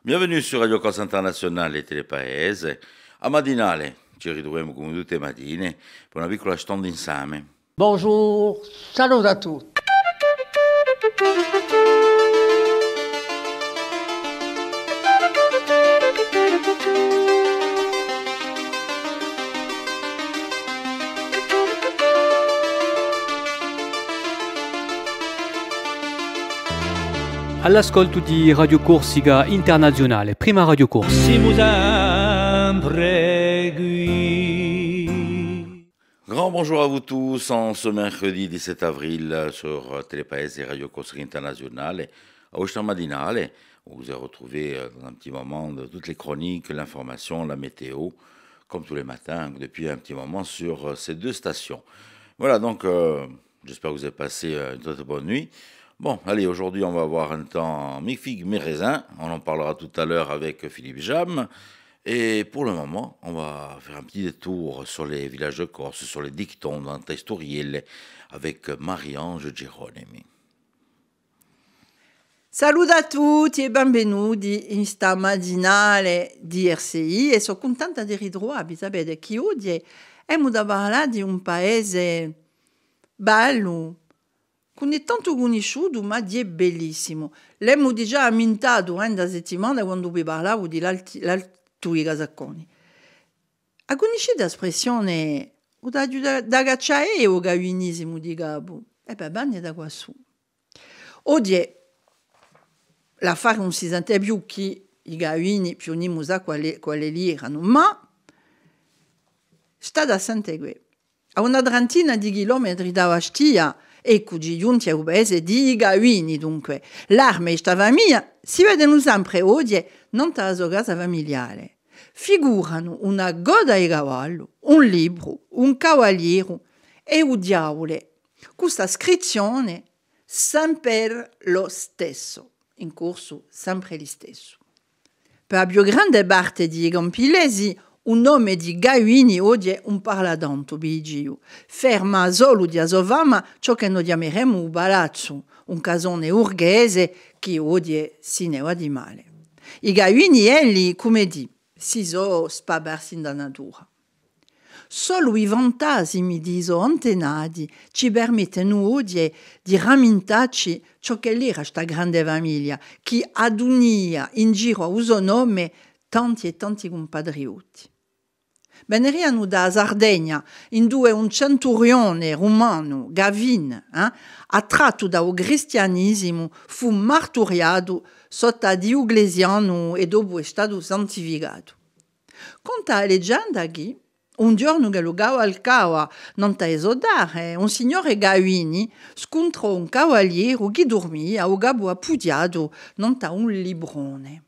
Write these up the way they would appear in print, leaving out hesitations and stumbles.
Bienvenue sur Radio Corsa Internazionale Telepaese. A Madinale ci ritroviamo come tutte le mattine per una piccola stonda insieme. Bonjour, salut a tutti. All'ascolto di Radio Corsica Internazionale, prima Radio Corsa. Grand bonjour à vous tous en ce mercredi 17 avril sur Telepaese et Radio Corsica Internazionale. À Oshtar Madinale, où vous avez retrouvé dans un petit moment toutes les chroniques, l'information, la météo, comme tous les matins, depuis un petit moment sur ces deux stations. Voilà, donc j'espère que vous avez passé une très bonne nuit. Bon, allez, aujourd'hui, on va avoir un temps mi-figue, mi-raisin. On en parlera tout à l'heure avec Philippe Jam. Et pour le moment, on va faire un petit détour sur les villages de Corse, sur les dictons dans Testorielle, avec Marie-Ange Geronimi. Salut a tutti e benvenuti in sta matinale di RCI e sono contenta di ritrovarvi. Sapete che oggi abbiamo da parlare di un paese bello, con tanto conosciuto, ma di bellissimo. L'abbiamo già ammintato durante la settimana quando vi parlavo di l'Altui Casacconi. A conoscere l'espressione da cacciare o gavinisimo di capo? E beh, bene da qua su. Oggi l'affare non si sente più che i gavini più o meno quale lì erano, ma sta da sentire. A una trentina di chilometri da Bastia, ecco, giunti a un paese di gavini, dunque. L'arme e sta famiglia si vedono sempre oggi non tra la sua casa familiare. Figurano una goda di cavallo, un libro, un cavaliere e un diavolo. Questa scrizione sempre lo stesso, in corso sempre lo stesso. Per la più grande parte di campilesi, un nome di Gavini oggi è un parladanto bigio. Ferma solo di Asovama ciò che noi chiameremo un palazzo, un casone urghese che oggi si ne va di male. I Gavini, elli, come di, si sono spabarsi in natura. Solo i fantasmi di so antenati ci permettono oggi di rammentarci ciò che era questa grande famiglia che adunia in giro a uso nome tanti e tanti compatriotti. Venivano da Sardegna in due un centurione romano, Gavin, attratto dal cristianesimo, fu marturiato sotto Diocleziano e dopo è stato santificato. Conta la leggenda che un giorno che lo cavalcava non ta esodare, un signore Gavini scontrò un cavaliere che dormia o gabo appoggiato non ta un librone.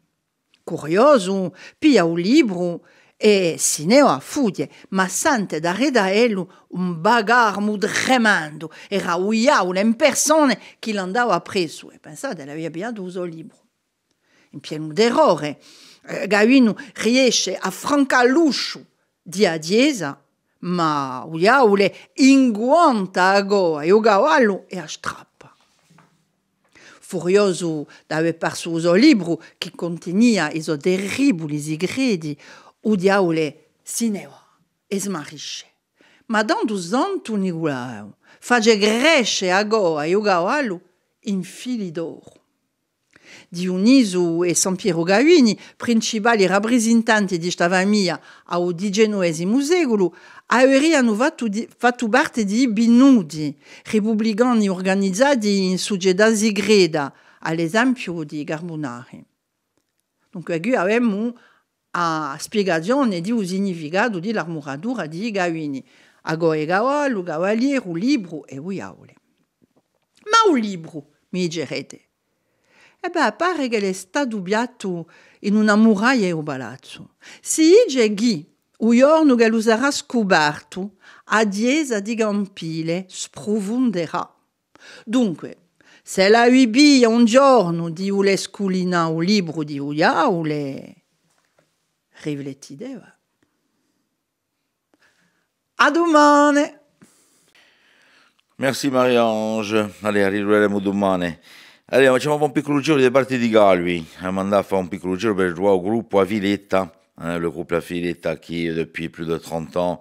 Curioso, pia un libro e si ne va a fugge, ma sente da redaello un bagarmo tremendo. Era un diavolo in persone che l'andava preso. E pensate, l'aveva pigliato uso il libro. In pieno d'errore, Gavino riesce a francare l'uscio di Adiesa, ma il diavolo inguanta a goa e il cavallo e a strappa. Furioso d'aver perso il libro che conteneva i suoi terribili segreti, il diavolo si ne va e smarrisce. Ma dando santo Nicolao, face crescere a goa e il cavallo in fili d'oro. Dioniso e San Piero Gavini, principali rappresentanti di questa famiglia al XIX secolo, avevano fatto parte di Binudi, repubblicani organizzati in società segreta, all'esempio di Carbonari. Dunque qui abbiamo a spiegazione di un significato dell'armuratura di Gavini. Agora cavallo, cavaliere, un libro e un diavolo. Ma un libro, mi direte? E beh, pare che è stato dubbiato in una muraglia e un palazzo. Si dice che, un giorno che lo sarà scoperto, a Diesa di Campile sprofonderà. Dunque, se la ubia un giorno di un sculina un libro di un diavolo, rifletteva. A domani! Merci Marie-Ange. Allez, arriveremo domani Allora, facciamo un piccolo giro di parte di Galvi. Andiamo a fare un piccolo giro per jouer au groupe à Villetta. Le groupe La Villetta qui, depuis plus de 30 ans,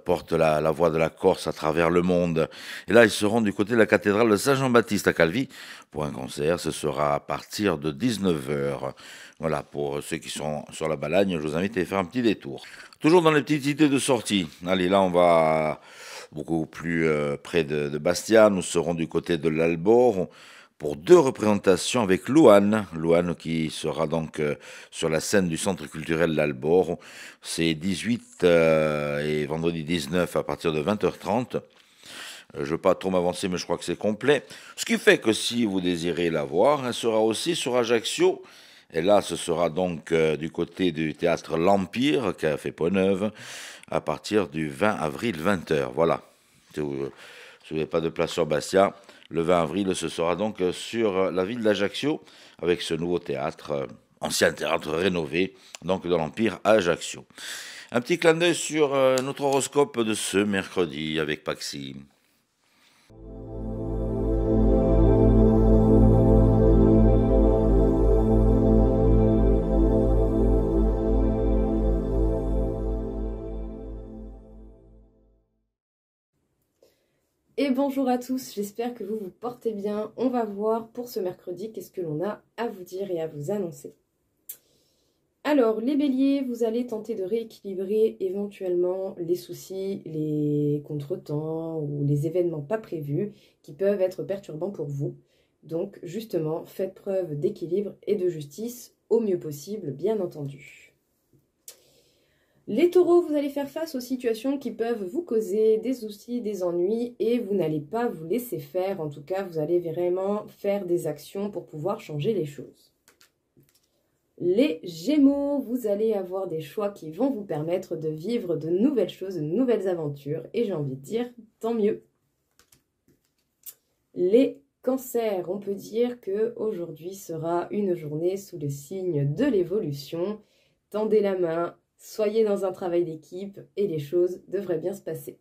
porte la voix de la Corse à travers le monde. Et là, ils seront du côté de la cathédrale de Saint-Jean-Baptiste à Calvi pour un concert. Ce sera à partir de 19 h. Voilà, pour ceux qui sont sur la Balagne, je vous invite à y faire un petit détour. Toujours dans les petites idées de sortie. Allez, là, on va beaucoup plus près de Bastia. Nous serons du côté de l'Albor pour 2 représentations avec Louane. Louane qui sera donc sur la scène du Centre culturel l'Albor. C'est 18 et vendredi 19 à partir de 20h30. Je ne veux pas trop m'avancer, mais je crois que c'est complet. Ce qui fait que si vous désirez la voir, elle sera aussi sur Ajaccio. Et là, ce sera donc du côté du théâtre L'Empire, qui a fait Pont-Neuve, à partir du 20 avril, 20h. Voilà. Si vous n'avez pas de place sur Bastia, le 20 avril, ce sera donc sur la ville d'Ajaccio, avec ce nouveau théâtre, ancien théâtre rénové, donc de l'Empire à Ajaccio. Un petit clin d'œil sur notre horoscope de ce mercredi avec Paxi. Et bonjour à tous, j'espère que vous vous portez bien. On va voir pour ce mercredi qu'est-ce que l'on a à vous dire et à vous annoncer. Alors, les béliers, vous allez tenter de rééquilibrer éventuellement les soucis, les contretemps ou les événements pas prévus qui peuvent être perturbants pour vous. Donc, justement, faites preuve d'équilibre et de justice au mieux possible, bien entendu. Les taureaux, vous allez faire face aux situations qui peuvent vous causer des soucis, des ennuis et vous n'allez pas vous laisser faire. En tout cas, vous allez vraiment faire des actions pour pouvoir changer les choses. Les gémeaux, vous allez avoir des choix qui vont vous permettre de vivre de nouvelles choses, de nouvelles aventures et j'ai envie de dire, tant mieux. Les cancers, on peut dire qu'aujourd'hui sera une journée sous le signe de l'évolution. Tendez la main. Soyez dans un travail d'équipe et les choses devraient bien se passer.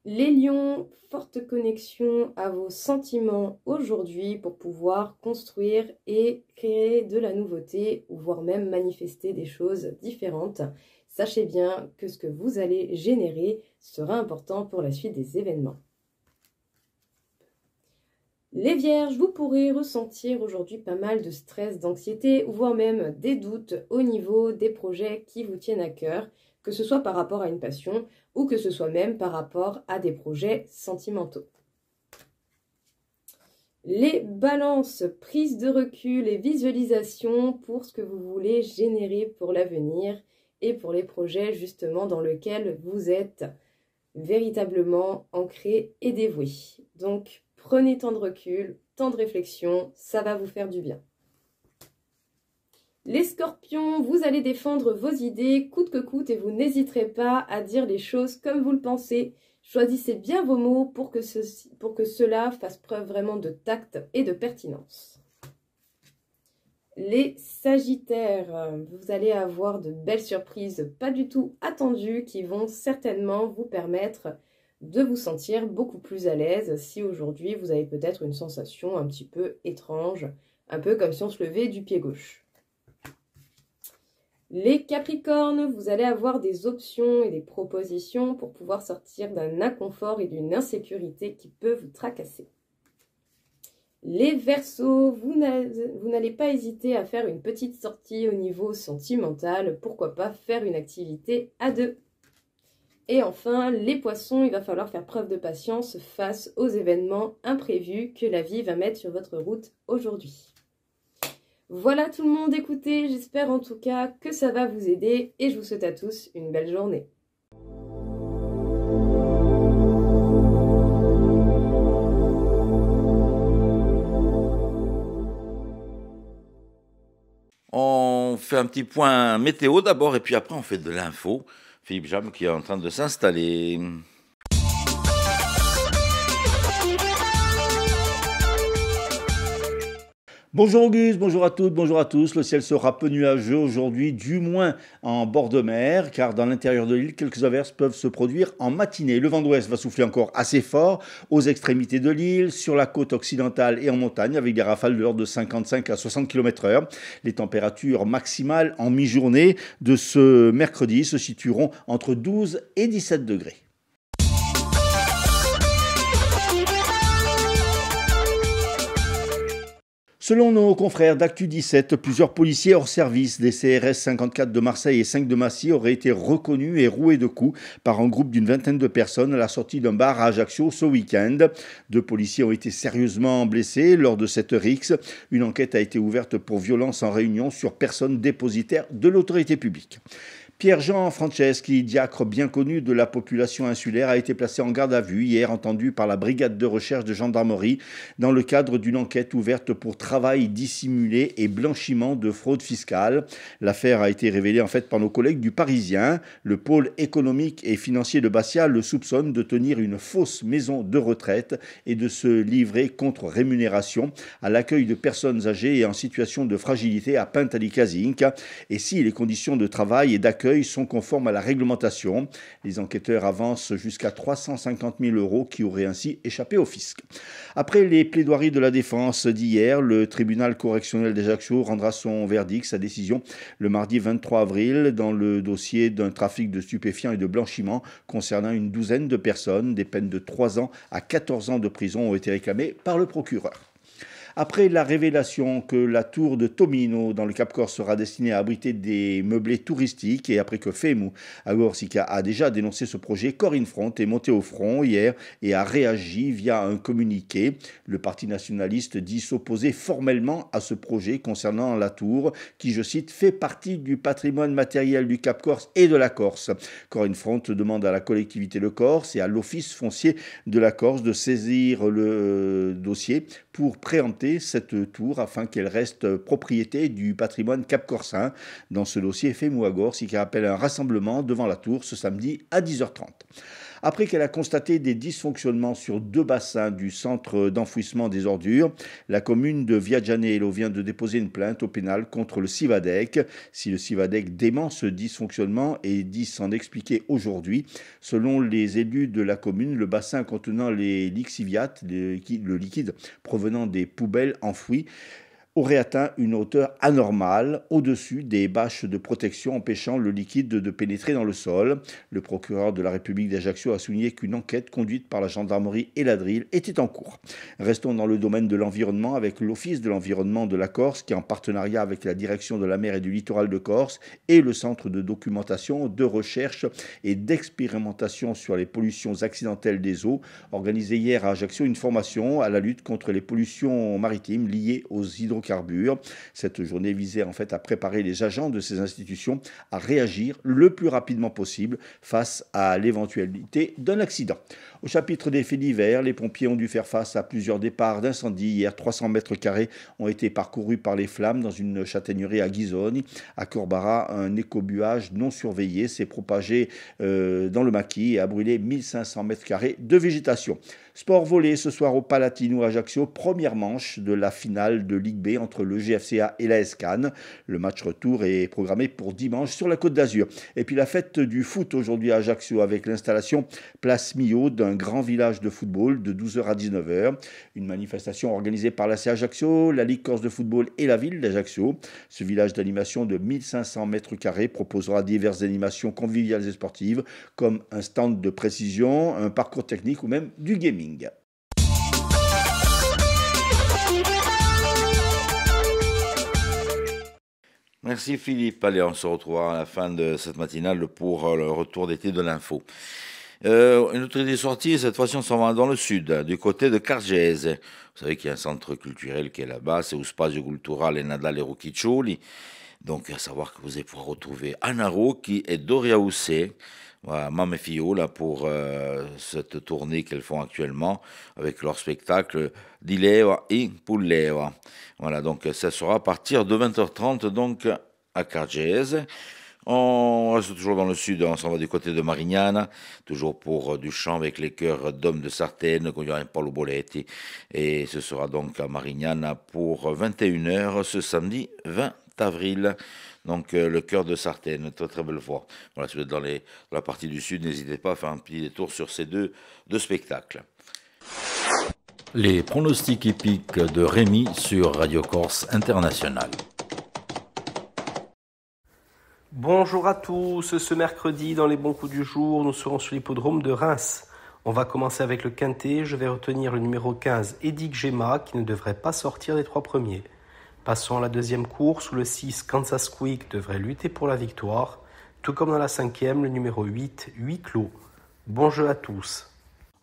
Les lions, forte connexion à vos sentiments aujourd'hui pour pouvoir construire et créer de la nouveauté ou voire même manifester des choses différentes. Sachez bien que ce que vous allez générer sera important pour la suite des événements. Les vierges, vous pourrez ressentir aujourd'hui pas mal de stress, d'anxiété, voire même des doutes au niveau des projets qui vous tiennent à cœur, que ce soit par rapport à une passion ou que ce soit même par rapport à des projets sentimentaux. Les balances, prise de recul et visualisation pour ce que vous voulez générer pour l'avenir et pour les projets justement dans lesquels vous êtes véritablement ancré et dévoué. Donc, prenez temps de recul, temps de réflexion, ça va vous faire du bien. Les scorpions, vous allez défendre vos idées coûte que coûte et vous n'hésiterez pas à dire les choses comme vous le pensez. Choisissez bien vos mots pour que cela fasse preuve vraiment de tact et de pertinence. Les sagittaires, vous allez avoir de belles surprises pas du tout attendues qui vont certainement vous permettre de vous sentir beaucoup plus à l'aise si aujourd'hui vous avez peut-être une sensation un petit peu étrange, un peu comme si on se levait du pied gauche. Les capricornes, vous allez avoir des options et des propositions pour pouvoir sortir d'un inconfort et d'une insécurité qui peut vous tracasser. Les verseaux, vous n'allez pas hésiter à faire une petite sortie au niveau sentimental, pourquoi pas faire une activité à deux. Et enfin, les poissons, il va falloir faire preuve de patience face aux événements imprévus que la vie va mettre sur votre route aujourd'hui. Voilà tout le monde, écoutez, j'espère en tout cas que ça va vous aider et je vous souhaite à tous une belle journée. On fait un petit point météo d'abord et puis après on fait de l'info. Philippe Jam qui est en train de s'installer. Bonjour Auguste, bonjour à toutes, bonjour à tous. Le ciel sera peu nuageux aujourd'hui, du moins en bord de mer, car dans l'intérieur de l'île, quelques averses peuvent se produire en matinée. Le vent d'ouest va souffler encore assez fort aux extrémités de l'île, sur la côte occidentale et en montagne, avec des rafales de l'ordre de 55 à 60 km/h. Les températures maximales en mi-journée de ce mercredi se situeront entre 12 et 17 degrés. Selon nos confrères d'Actu 17, plusieurs policiers hors service des CRS 54 de Marseille et 5 de Massy auraient été reconnus et roués de coups par un groupe d'une vingtaine de personnes à la sortie d'un bar à Ajaccio ce week-end. 2 policiers ont été sérieusement blessés lors de cette rixe. Une enquête a été ouverte pour violence en réunion sur personne dépositaire de l'autorité publique. Pierre-Jean Franceschi, diacre bien connu de la population insulaire, a été placé en garde à vue hier, entendu par la brigade de recherche de gendarmerie dans le cadre d'une enquête ouverte pour travail dissimulé et blanchiment de fraude fiscale. L'affaire a été révélée en fait par nos collègues du Parisien. Le pôle économique et financier de Bastia le soupçonne de tenir une fausse maison de retraite et de se livrer contre rémunération à l'accueil de personnes âgées et en situation de fragilité à Pintalicazinc. Et si les conditions de travail et d'accueil sont conformes à la réglementation. Les enquêteurs avancent jusqu'à 350 000 € qui auraient ainsi échappé au fisc. Après les plaidoiries de la défense d'hier, le tribunal correctionnel d'Ajaccio rendra son verdict, sa décision, le mardi 23 avril dans le dossier d'un trafic de stupéfiants et de blanchiment concernant une douzaine de personnes. Des peines de 3 ans à 14 ans de prison ont été réclamées par le procureur. Après la révélation que la tour de Tomino dans le Cap-Corse sera destinée à abriter des meublés touristiques et après que FEMU Agorsica a déjà dénoncé ce projet, Corinne Front est montée au front hier et a réagi via un communiqué. Le Parti nationaliste dit s'opposer formellement à ce projet concernant la tour qui, je cite, fait partie du patrimoine matériel du Cap-Corse et de la Corse. Corinne Front demande à la collectivité de Corse et à l'Office foncier de la Corse de saisir le dossier pour préempter cette tour afin qu'elle reste propriété du patrimoine cap-corsain. Dans ce dossier, FEMU Agorsica appelle un rassemblement devant la tour ce samedi à 10h30. Après qu'elle a constaté des dysfonctionnements sur 2 bassins du centre d'enfouissement des ordures, la commune de Viaggianello vient de déposer une plainte au pénal contre le Civadec. Si le Civadec dément ce dysfonctionnement et dit s'en expliquer aujourd'hui, selon les élus de la commune, le bassin contenant les lixiviates, le liquide provenant des poubelles enfouies, aurait atteint une hauteur anormale au-dessus des bâches de protection empêchant le liquide de pénétrer dans le sol. Le procureur de la République d'Ajaccio a souligné qu'une enquête conduite par la gendarmerie et la DRIL était en cours. Restons dans le domaine de l'environnement avec l'Office de l'environnement de la Corse qui, en partenariat avec la Direction de la mer et du littoral de Corse et le Centre de documentation, de recherche et d'expérimentation sur les pollutions accidentelles des eaux, organisé hier à Ajaccio une formation à la lutte contre les pollutions maritimes liées aux hydrocarbures. Cette journée visait en fait à préparer les agents de ces institutions à réagir le plus rapidement possible face à l'éventualité d'un accident. Au chapitre des faits divers, les pompiers ont dû faire face à plusieurs départs d'incendie. Hier, 300 mètres carrés ont été parcourus par les flammes dans une châtaignerie à Ghisoni. À Corbara, un écobuage non surveillé s'est propagé dans le maquis et a brûlé 1500 mètres carrés de végétation. Sport volley ce soir au Palatino Ajaccio, première manche de la finale de Ligue B entre le GFCA et la SCAN. Le match retour est programmé pour dimanche sur la Côte d'Azur. Et puis la fête du foot aujourd'hui à Ajaccio avec l'installation Place Millau d'un grand village de football de 12h à 19h. Une manifestation organisée par la C Ajaccio, la Ligue Corse de football et la ville d'Ajaccio. Ce village d'animation de 1500 mètres carrés proposera diverses animations conviviales et sportives comme un stand de précision, un parcours technique ou même du gaming. Merci Philippe. Allez, on se retrouve à la fin de cette matinale pour le retour d'été de l'info. Une autre idée sortie, cette fois-ci on s'en va dans le sud, du côté de Cargese. Vous savez qu'il y a un centre culturel qui est là-bas, c'est Spazio Culturale Nadale Rocchiccioli. Donc à savoir que vous allez pouvoir retrouver Anna Rocchi et Doria Ussé, voilà, Mamme Fio, là, pour cette tournée qu'elles font actuellement avec leur spectacle Di Leva et Pulleva. Voilà, donc ça sera à partir de 20h30 donc à Cargese. On reste toujours dans le sud, on s'en va du côté de Marignane, toujours pour du chant avec les chœurs d'hommes de Sartène, con Paolo Boletti. Et ce sera donc à Marignane pour 21h ce samedi 20 avril. Donc le chœur de Sartène, très très belle voix. Voilà, si vous êtes dans la partie du sud, n'hésitez pas à faire un petit détour sur ces deux spectacles. Les pronostics hippiques de Rémi sur Radio Corse International. Bonjour à tous, ce mercredi dans les bons coups du jour, nous serons sur l'hippodrome de Reims. On va commencer avec le quintet, je vais retenir le numéro 15, Edic Gemma, qui ne devrait pas sortir des 3 premiers. Passons à la deuxième course où le 6, Kansas Quick, devrait lutter pour la victoire, tout comme dans la cinquième, le numéro 8, Huis Clos. Bon jeu à tous.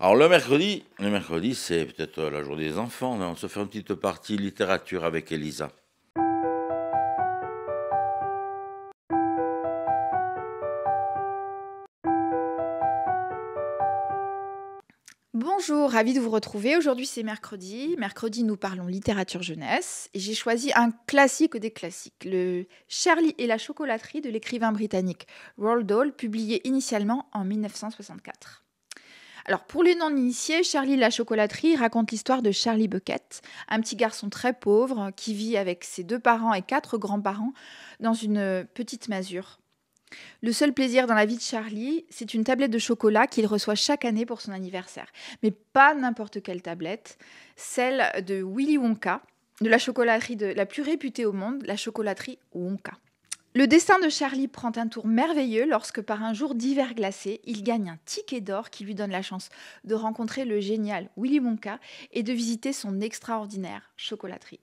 Alors le mercredi c'est peut-être la journée des enfants, on se fait une petite partie littérature avec Elisa. Bonjour, ravie de vous retrouver. Aujourd'hui c'est mercredi. Mercredi nous parlons littérature jeunesse et j'ai choisi un classique des classiques, le Charlie et la chocolaterie de l'écrivain britannique Roald Dahl, publié initialement en 1964. Alors pour les non-initiés, Charlie et la chocolaterie raconte l'histoire de Charlie Bucket, un petit garçon très pauvre qui vit avec ses 2 parents et 4 grands-parents dans une petite masure. Le seul plaisir dans la vie de Charlie, c'est une tablette de chocolat qu'il reçoit chaque année pour son anniversaire. Mais pas n'importe quelle tablette, celle de Willy Wonka, de la chocolaterie la plus réputée au monde, la chocolaterie Wonka. Le destin de Charlie prend un tour merveilleux lorsque, par un jour d'hiver glacé, il gagne un ticket d'or qui lui donne la chance de rencontrer le génial Willy Wonka et de visiter son extraordinaire chocolaterie.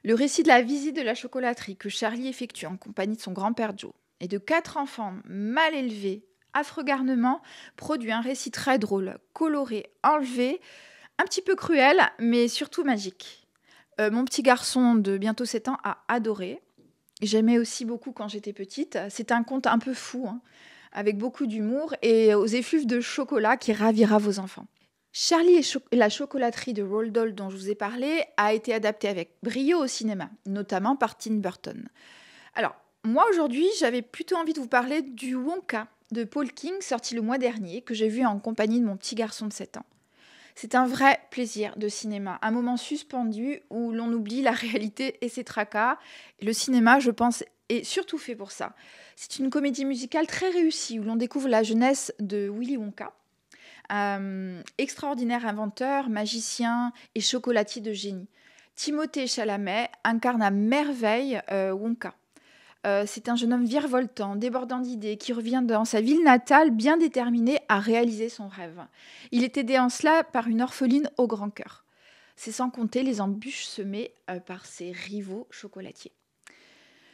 Le récit de la visite de la chocolaterie que Charlie effectue en compagnie de son grand-père Joe et de 4 enfants mal élevés, affreux garnement, produit un récit très drôle, coloré, enlevé, un petit peu cruel, mais surtout magique. Mon petit garçon de bientôt 7 ans a adoré. J'aimais aussi beaucoup quand j'étais petite. C'est un conte un peu fou, avec beaucoup d'humour et aux effluves de chocolat qui ravira vos enfants. Charlie et la chocolaterie de Roald Dahl dont je vous ai parlé a été adaptée avec brio au cinéma, notamment par Tim Burton. Alors, moi, aujourd'hui, j'avais plutôt envie de vous parler du Wonka de Paul King, sorti le mois dernier, que j'ai vu en compagnie de mon petit garçon de 7 ans. C'est un vrai plaisir de cinéma, un moment suspendu où l'on oublie la réalité et ses tracas. Le cinéma, je pense, est surtout fait pour ça. C'est une comédie musicale très réussie où l'on découvre la jeunesse de Willy Wonka, extraordinaire inventeur, magicien et chocolatier de génie. Timothée Chalamet incarne à merveille Wonka. C'est un jeune homme virevoltant, débordant d'idées, qui revient dans sa ville natale bien déterminé à réaliser son rêve. Il est aidé en cela par une orpheline au grand cœur. C'est sans compter les embûches semées par ses rivaux chocolatiers.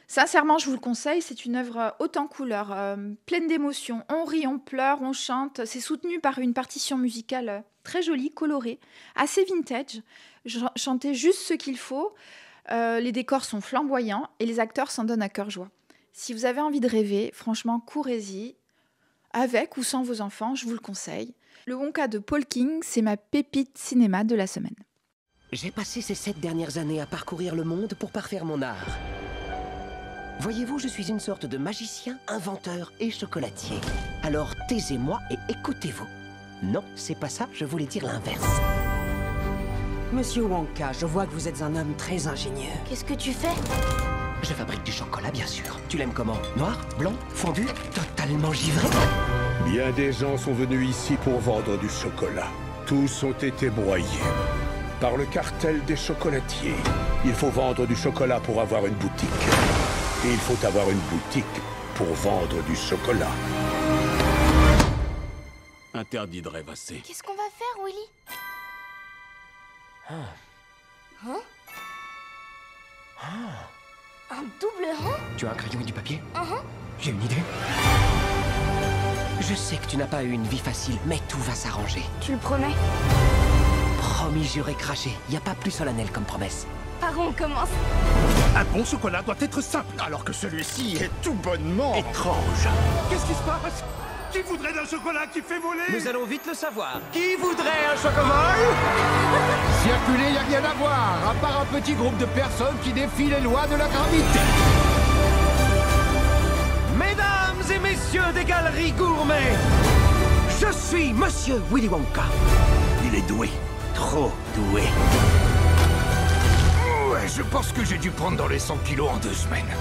Sincèrement, je vous le conseille, c'est une œuvre haute en couleurs, pleine d'émotions. On rit, on pleure, on chante. C'est soutenu par une partition musicale très jolie, colorée, assez vintage. Chanter juste ce qu'il faut. Les décors sont flamboyants et les acteurs s'en donnent à cœur joie. Si vous avez envie de rêver, franchement, courez-y. Avec ou sans vos enfants, je vous le conseille. Le Wonka de Paul King, c'est ma pépite cinéma de la semaine. J'ai passé ces 7 dernières années à parcourir le monde pour parfaire mon art. Voyez-vous, je suis une sorte de magicien, inventeur et chocolatier. Alors taisez-moi et écoutez-vous. Non, c'est pas ça, je voulais dire l'inverse. Monsieur Wonka, je vois que vous êtes un homme très ingénieux. Qu'est-ce que tu fais? Je fabrique du chocolat, bien sûr. Tu l'aimes comment? Noir? Blanc? Fondu? Totalement givré? Bien des gens sont venus ici pour vendre du chocolat. Tous ont été broyés par le cartel des chocolatiers. Il faut vendre du chocolat pour avoir une boutique. Et il faut avoir une boutique pour vendre du chocolat. Interdit de rêvasser. Qu'est-ce qu'on va faire, Willy? Hein? Un double rang? Tu as un crayon et du papier? J'ai une idée. Je sais que tu n'as pas eu une vie facile, mais tout va s'arranger. Tu le promets? Promis, juré, craché. Y a pas plus solennel comme promesse. Par où on commence? Un bon chocolat doit être simple, alors que celui-ci est tout bonnement étrange. Qu'est-ce qui se passe? Qui voudrait d'un chocolat qui fait voler? Nous allons vite le savoir. Qui voudrait un chocomole? Circuler, y a rien à voir, à part un petit groupe de personnes qui défient les lois de la gravité. Mesdames et messieurs des galeries gourmets, je suis Monsieur Willy Wonka. Il est doué. Trop doué. Ouais, je pense que j'ai dû prendre dans les 100 kilos en 2 semaines.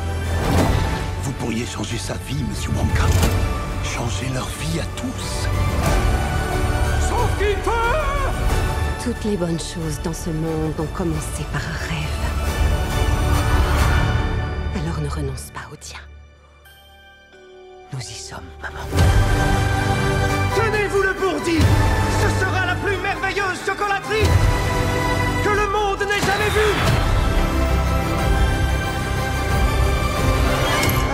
Vous pourriez changer sa vie, Monsieur Wonka. Changer leur vie à tous. Sauf qu'il peut! Toutes les bonnes choses dans ce monde ont commencé par un rêve. Alors ne renonce pas au tien. Nous y sommes, maman. Tenez-vous le bourdi! Ce sera la plus merveilleuse chocolaterie que le monde n'ait jamais vue!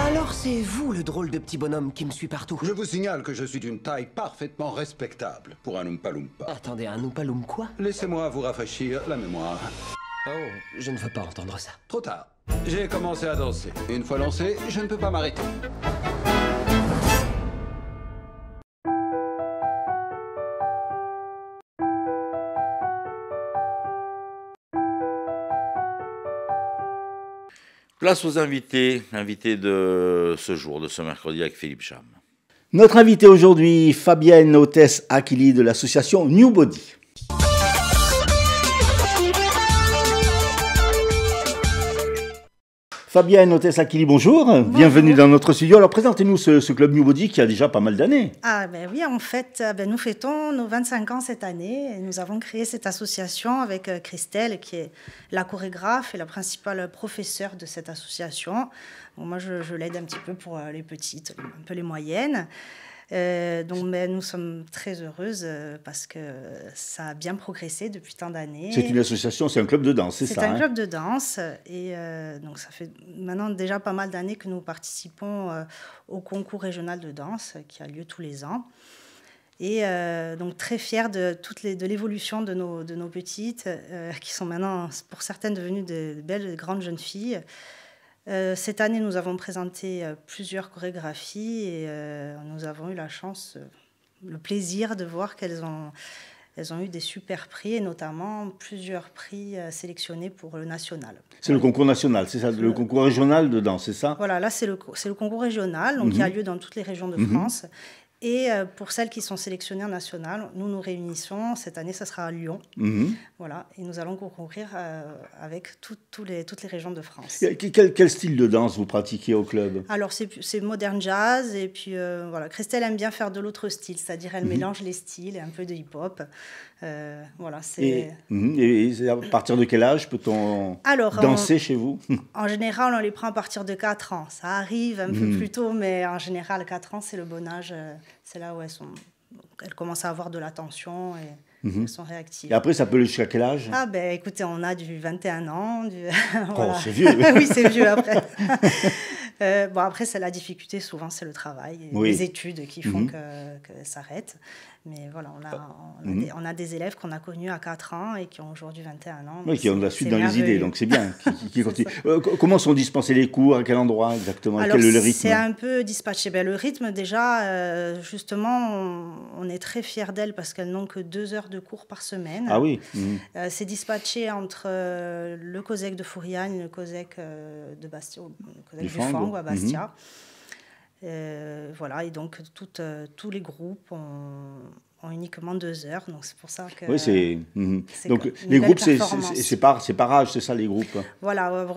Alors c'est vous le drôle de petit bonhomme qui me suit partout. Je vous signale que je suis d'une taille parfaitement respectable pour un Oompa Loompa. Attendez, un Oompa Loompa quoi? Laissez-moi vous rafraîchir la mémoire. Oh, je ne veux pas entendre ça. Trop tard. J'ai commencé à danser. Une fois lancé, je ne peux pas m'arrêter. Place aux invités de ce jour, de ce mercredi avec Philippe Cham. Notre invité aujourd'hui, Fabienne Hôtesse Akili de l'association New Body. Fabienne Hôtesse Akili, bonjour. Bienvenue dans notre studio. Alors présentez-nous ce club New Body qui a déjà pas mal d'années. Ah ben oui, en fait, nous fêtons nos 25 ans cette année. Et nous avons créé cette association avec Christelle, qui est la chorégraphe et la principale professeure de cette association. Bon, moi, je l'aide un petit peu pour les petites, un peu les moyennes. Nous sommes très heureuses parce que ça a bien progressé depuis tant d'années. C'est une association, c'est un club de danse, c'est ça? C'est un club de danse et donc ça fait maintenant déjà pas mal d'années que nous participons au concours régional de danse qui a lieu tous les ans. Et donc très fiers de l'évolution de nos petites qui sont maintenant pour certaines devenues de belles grandes jeunes filles. Cette année, nous avons présenté plusieurs chorégraphies et nous avons eu la chance, le plaisir de voir qu'elles ont eu des super prix et notamment plusieurs prix sélectionnés pour le national. C'est le concours national, c'est ça? Le concours régional de danse, c'est ça? Voilà, là c'est le concours régional, donc qui a lieu dans toutes les régions de France. Et pour celles qui sont sélectionnées en national, nous nous réunissons. Cette année, ça sera à Lyon. Voilà, et nous allons concourir avec toutes les régions de France. Quel style de danse vous pratiquez au club? Alors, c'est modern jazz. Et puis, voilà, Christelle aime bien faire de l'autre style. C'est-à-dire, elle mélange les styles et un peu de hip-hop. Voilà, et à partir de quel âge peut-on danser chez vous? En général, on les prend à partir de 4 ans. Ça arrive un peu plus tôt, mais en général, 4 ans, c'est le bon âge. C'est là où elles commencent à avoir de l'attention et elles sont réactives. Et après, ça peut aller jusqu'à quel âge? Ah ben, écoutez, on a du 21 ans. Voilà. Oh, c'est vieux. Oui, c'est vieux après. Bon, après, c'est la difficulté, souvent, c'est le travail et les études qui font que ça s'arrête. Mais voilà, on a des élèves qu'on a connus à 4 ans et qui ont aujourd'hui 21 ans. Oui, qui ont de la suite dans les idées, donc c'est bien. Qui continuent. Comment sont dispensés les cours? À quel endroit exactement? Alors, quel est le rythme? C'est un peu dispatché. Le rythme, déjà, justement, on est très fiers d'elles parce qu'elles n'ont que 2 heures de cours par semaine. Ah oui. C'est dispatché entre le COSEC de Fouriane et le COSEC de Bastia, le COSEC du Fango à Bastia. Voilà, et donc tous les groupes ont uniquement 2 heures, donc c'est pour ça que... Oui, c'est donc les groupes, c'est par âge, c'est ça les groupes? Voilà,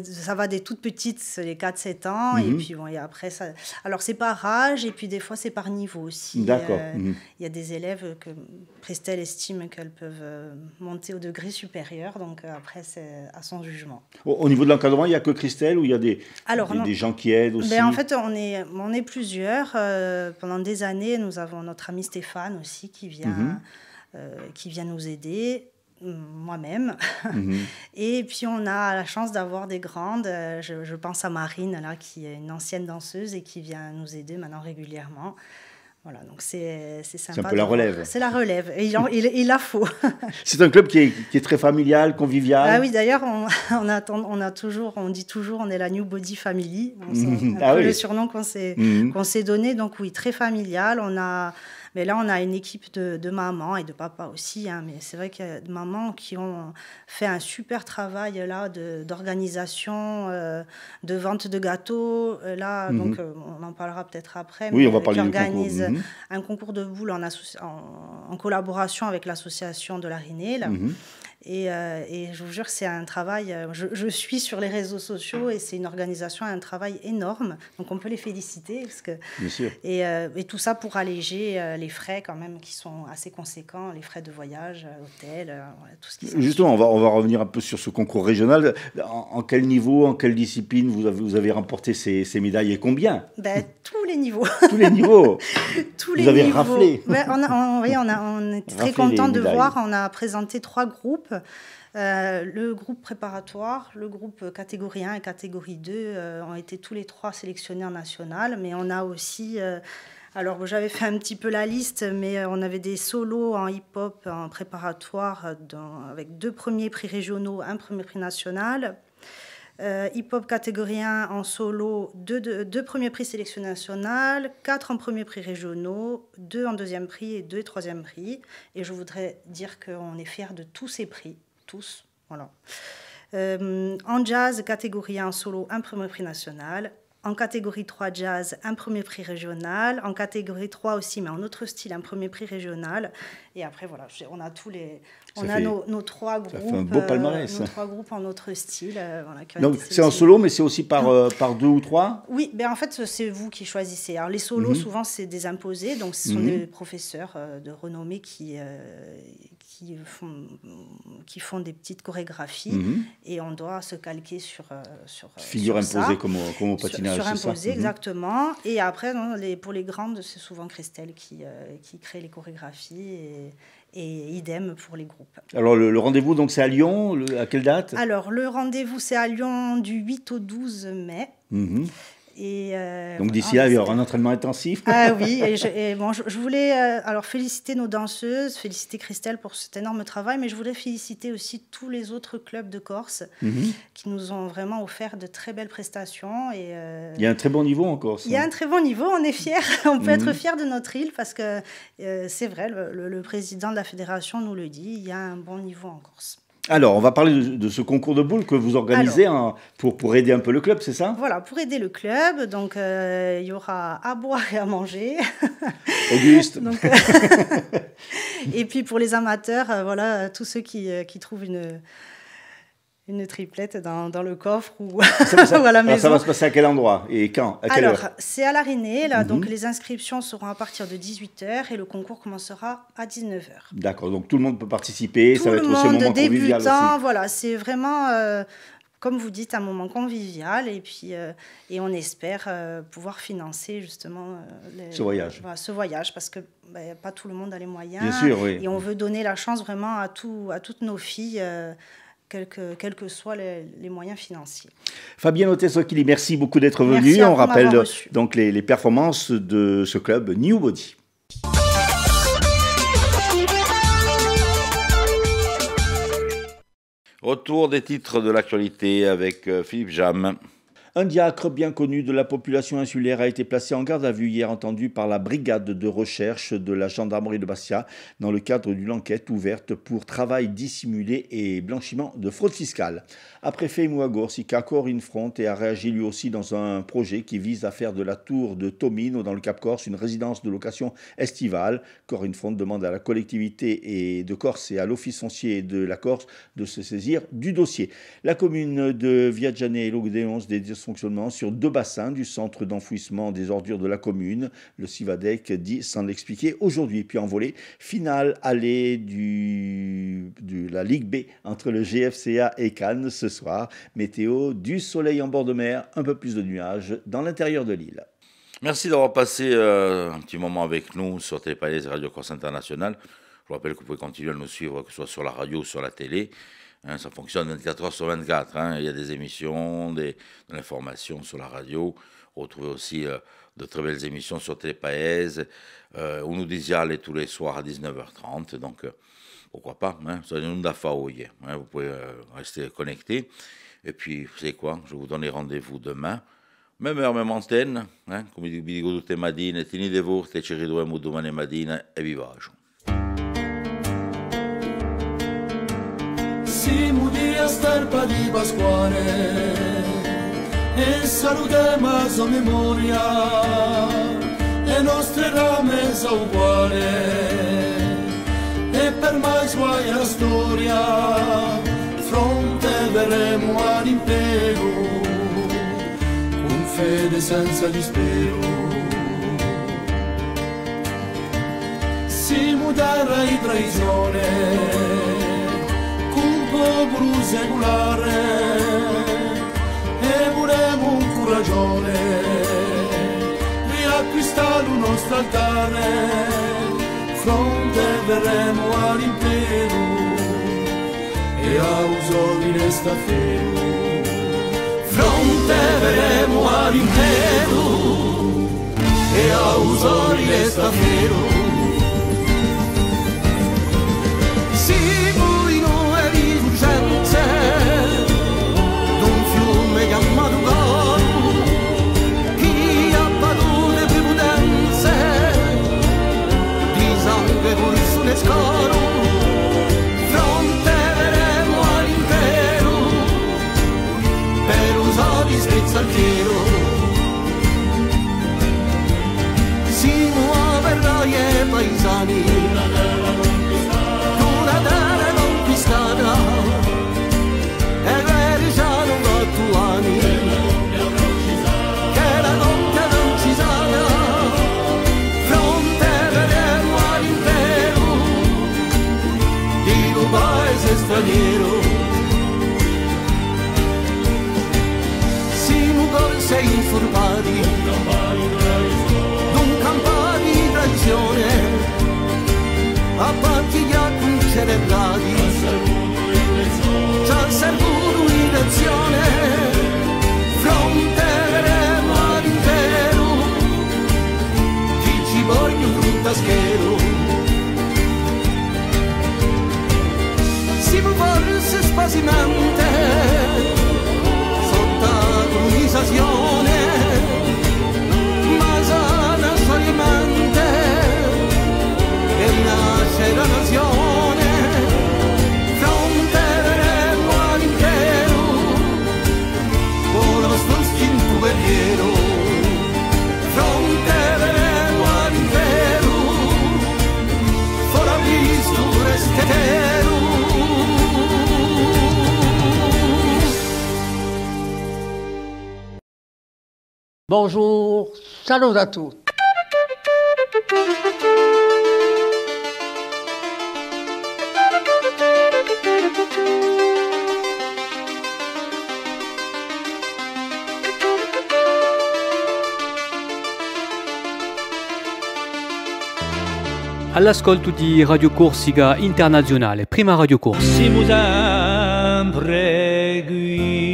ça va des toutes petites, les 4-7 ans, et puis bon, et après ça... Alors c'est par âge, et puis des fois c'est par niveau aussi. D'accord. Il y a des élèves que Christelle estime qu'elles peuvent monter au degré supérieur, donc après c'est à son jugement. Au niveau de l'encadrement, il n'y a que Christelle ou il y a des gens qui aident aussi? En fait, on est plusieurs. Pendant des années, nous avons notre ami Stéphane aussi qui vient nous aider, moi-même. Et puis on a la chance d'avoir des grandes. Je pense à Marine, là, qui est une ancienne danseuse et qui vient nous aider maintenant régulièrement. Voilà, donc c'est sympa. C'est un peu la relève. C'est la relève, et il la faut. C'est un club qui est très familial, convivial. Ah oui, d'ailleurs, on dit toujours, on est la New Body Family. C'est un peu le surnom qu'on s'est donné. Donc oui, très familial. On a Mais là, on a une équipe de mamans et de papas aussi, hein, mais c'est vrai qu'il y a des mamans qui ont fait un super travail là d'organisation, de vente de gâteaux. Là, donc, on en parlera peut-être après. Oui, mais, on va parler qui du concours. organise un concours de boules en collaboration avec l'association de la Rinée. Et je vous jure, c'est un travail. Je suis sur les réseaux sociaux et c'est une organisation, un travail énorme. Donc on peut les féliciter parce que. Bien sûr. Et tout ça pour alléger les frais quand même qui sont assez conséquents, les frais de voyage, hôtel, voilà, tout ce qui. Justement, on va revenir un peu sur ce concours régional. En quel niveau, en quelle discipline vous avez remporté ces médailles et combien? Tous les niveaux. Tous les niveaux. Tous les vous avez niveaux. raflé. On est très content de voir. On a présenté 3 groupes. Le groupe préparatoire, le groupe catégorie 1 et catégorie 2 ont été tous les 3 sélectionnés en national, mais on a aussi, alors j'avais fait un petit peu la liste, mais on avait des solos en hip-hop en préparatoire avec 2 premiers prix régionaux, 1 premier prix national. Hip-hop catégorie 1 en solo, 2 premiers prix sélectionnés national, 4 en premiers prix régionaux, 2 en deuxième prix et 2 troisième prix. Et je voudrais dire qu'on est fiers de tous ces prix, tous. Voilà. En jazz, catégorie 1 en solo, 1 premier prix national. En catégorie 3 jazz, 1 premier prix régional. En catégorie 3 aussi, mais en autre style, 1 premier prix régional. Et après, voilà, on a tous les... On a nos 3 groupes. Ça fait un beau palmarès. Nos 3 groupes en autre style. Voilà, donc c'est en solo, mais c'est aussi par 2 ou 3? Oui, ben en fait, c'est vous qui choisissez. Alors les solos, souvent, c'est des imposés. Donc ce sont des professeurs de renommée qui font des petites chorégraphies. Et on doit se calquer sur figure sur imposée ça. comme au patinage. Sur imposé, c'est ça exactement. Et après, pour les grandes, c'est souvent Christelle qui crée les chorégraphies et idem pour les groupes. Alors le rendez-vous, donc c'est à Lyon, à quelle date? Alors le rendez-vous, c'est à Lyon du 8 au 12 mai. Et donc d'ici là, il y aura un entraînement intensif. Ah oui, je voulais alors féliciter nos danseuses, féliciter Christelle pour cet énorme travail, mais je voudrais féliciter aussi tous les autres clubs de Corse qui nous ont vraiment offert de très belles prestations. Et, il y a un très bon niveau en Corse. Il y a un très bon niveau, on est fiers, on peut être fiers de notre île parce que c'est vrai, le président de la fédération nous le dit, il y a un bon niveau en Corse. Alors, on va parler de ce concours de boules que vous organisez pour aider un peu le club, c'est ça? Voilà, pour aider le club. Donc, il y aura à boire et à manger. Auguste. Donc, et puis, pour les amateurs, voilà, tous ceux qui trouvent une triplette dans le coffre ou à la maison. Ça va se passer à quel endroit et quand? À quelle heure? C'est à la Rinée, là, donc les inscriptions seront à partir de 18h et le concours commencera à 19h. D'accord, donc tout le monde peut participer, ça va être aussi un moment convivial aussi. Voilà, c'est vraiment, comme vous dites, un moment convivial et puis et on espère pouvoir financer justement ce voyage. Voilà, ce voyage parce que pas tout le monde a les moyens. Bien sûr, oui. Et on veut donner la chance vraiment à toutes nos filles. Quels que soient les moyens financiers. Fabienne Ottesokili, merci beaucoup d'être venue. On rappelle donc les performances de ce club New Body. Retour des titres de l'actualité avec Philippe Jam. Un diacre bien connu de la population insulaire a été placé en garde à vue hier entendu par la brigade de recherche de la gendarmerie de Bastia dans le cadre d'une enquête ouverte pour travail dissimulé et blanchiment de fraude fiscale. Après fait Mouagor, Sika Corinne Front a réagi lui aussi dans un projet qui vise à faire de la tour de Tomino dans le Cap Corse une résidence de location estivale. Corinne Front demande à la collectivité de Corse et à l'office foncier de la Corse de se saisir du dossier. La commune de Viaggianello dénonce des dysfonctionnements sur 2 bassins du centre d'enfouissement des ordures de la commune. Le Civadec dit s'en expliquer aujourd'hui. Puis en volée, finale allée de la Ligue B entre le GFCA et Cannes ce soir. Météo, du soleil en bord de mer, un peu plus de nuages dans l'intérieur de l'île. Merci d'avoir passé un petit moment avec nous sur Télépalais et Radio Corse International. Je vous rappelle que vous pouvez continuer à nous suivre, que ce soit sur la radio ou sur la télé. Ça fonctionne 24 heures sur 24. Il y a des émissions, de l'information sur la radio. Vous retrouvez aussi de très belles émissions sur Télépaèse, où nous disions tous les soirs à 19h30. Donc, pourquoi pas, ça nous vous pouvez rester connectés. Et puis, vous savez quoi, je vous donne rendez-vous demain, Même heure, même antenne, come vi dico tutte le mattine, tenete forte, ci ritroviamo domani mattina e vi bacio. Siamo di Astarpa di Pasquale e salutiamo la sua memoria e nostre rame sono uguali e per mai suoi la storia fronte verremo all'impero con fede senza dispero. Siamo terra di traizione con popolo secolare e vorremmo un coragione riacquistare il nostro altare fronte verremo all'impero e a uso di resta fermo fronte verremo all'impero e a uso di resta fermo. Siamo in una rifugenze d'un fiume chiamato Coro, chi ha patute prepotenze di sangue corso e scoro, fronte verremo all'impero per usare spezzaltiero. Siamo a verrai e paesani, una terra conquistata e veri già non attuani che la notte non ci sarà fronte verremo all'impero di un paese straniero. Siamo corse informati d'un campani di traizione a partiglia con celebrati ci ha servuto in lezione fronte verremo all'impero chi ci voglio frutta schero. Siamo forse spasimante sotto la colonizzazione ma sana solamente e rinasce la nazione fronte verremo all'impero con lo istinto guerriero fronte verremo all'impero fora visto resteremo. Bonjour, salut à tous. All'ascolto di Radio Corsica Internazionale, prima Radio Corsica. Siamo sempre qui